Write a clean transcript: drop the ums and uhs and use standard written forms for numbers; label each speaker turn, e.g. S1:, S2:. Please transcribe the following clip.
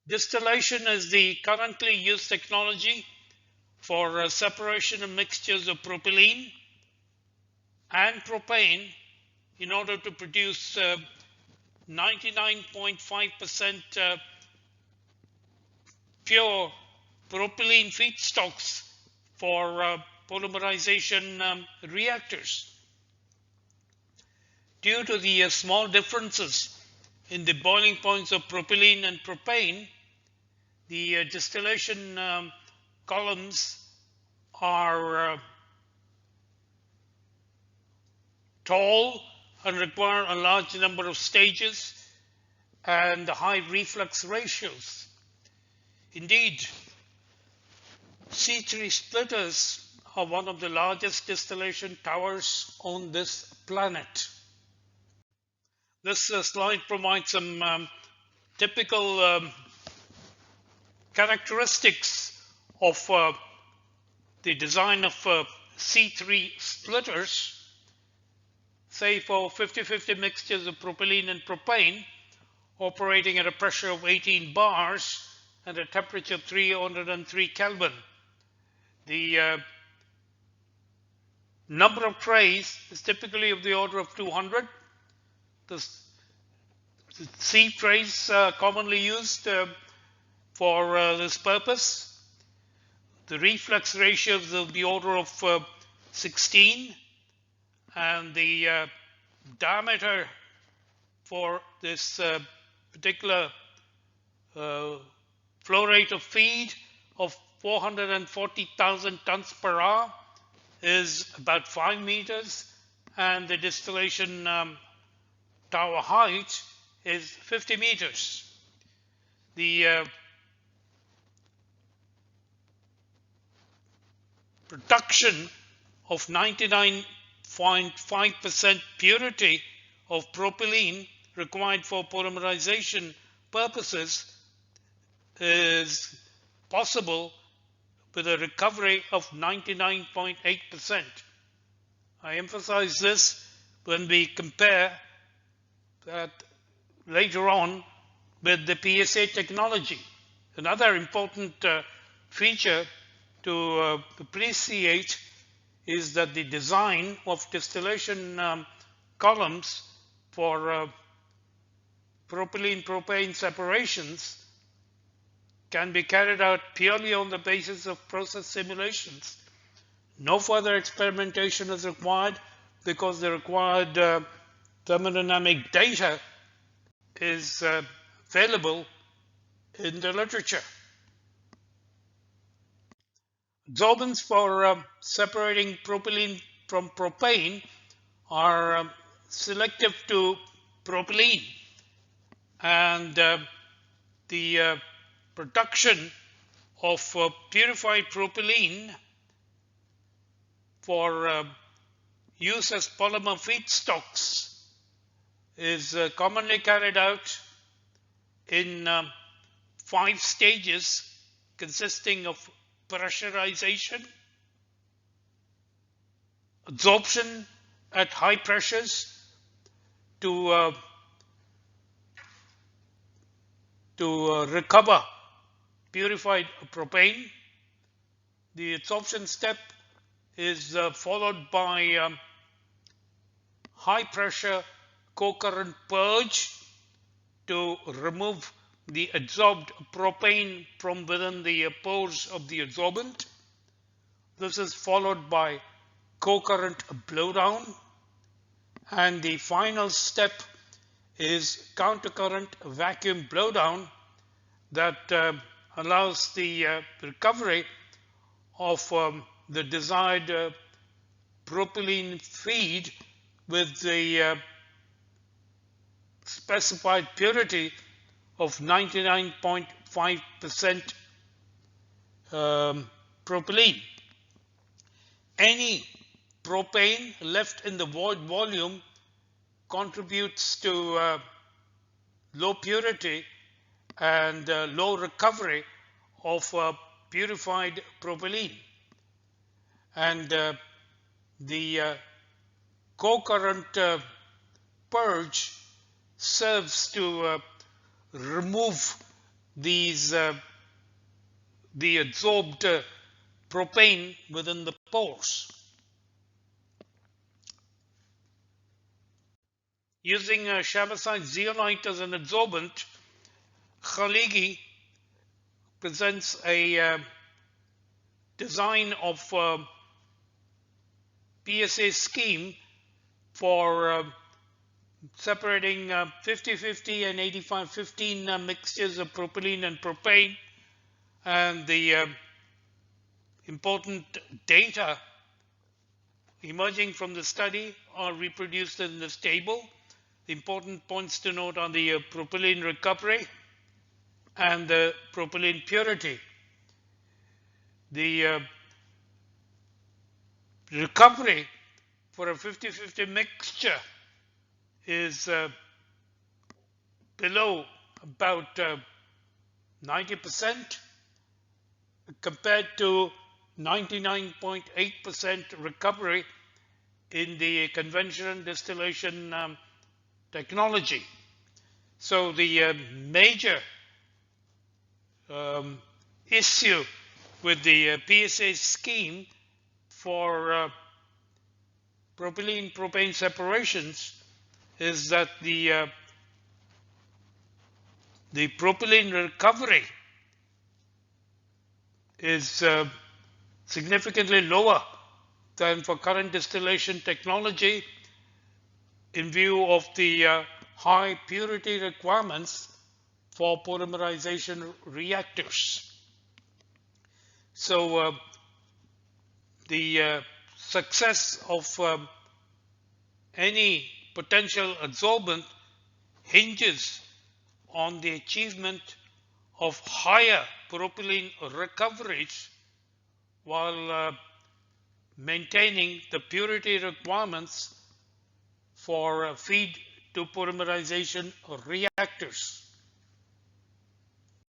S1: Distillation is the currently used technology for separation of mixtures of propylene and propane in order to produce 99.5% pure propylene feedstocks for polymerization reactors. Due to the small differences in the boiling points of propylene and propane, the distillation columns are tall and require a large number of stages and high reflux ratios. Indeed, C3 splitters are one of the largest distillation towers on this planet. This slide provides some typical characteristics of the design of C3 splitters, say for 50-50 mixtures of propylene and propane, operating at a pressure of 18 bars and a temperature of 303 Kelvin. The number of trays is typically of the order of 200. The C trays commonly used for this purpose. The reflux ratios of the order of 16, and the diameter for this particular flow rate of feed of 440,000 tons per hour is about 5 meters, and the distillation tower height is 50 meters. The production of 99.5% purity of propylene required for polymerization purposes is possible with a recovery of 99.8%. I emphasize this when we compare that later on with the PSA technology. Another important feature to appreciate is that the design of distillation columns for propylene-propane separations can be carried out purely on the basis of process simulations. No further experimentation is required because the required thermodynamic data is available in the literature. Adsorbents for separating propylene from propane are selective to propylene, and the production of purified propylene for use as polymer feedstocks is commonly carried out in 5 stages consisting of pressurization, adsorption at high pressures to recover purified propane. The adsorption step is followed by high pressure co-current purge to remove the adsorbed propane from within the pores of the adsorbent. This is followed by co-current blowdown, and the final step is countercurrent vacuum blowdown that allows the recovery of the desired propylene feed with the specified purity of 99.5% propylene. Any propane left in the void volume contributes to low purity and low recovery of purified propylene. And the co-current purge serves to remove these the adsorbed propane within the pores. Using Chabazite zeolite as an adsorbent, Khaligi presents a design of PSA scheme for separating 50-50 and 85-15 mixtures of propylene and propane, and the important data emerging from the study are reproduced in this table. The important points to note are the propylene recovery and the propylene purity. The recovery for a 50-50 mixture is below about 90% compared to 99.8% recovery in the conventional distillation technology. So the major issue with the PSA scheme for propylene propane separations is that the propylene recovery is significantly lower than for current distillation technology in view of the high purity requirements for polymerization reactors. So the success of any potential adsorbent hinges on the achievement of higher propylene recoveries while maintaining the purity requirements for feed to polymerization reactors.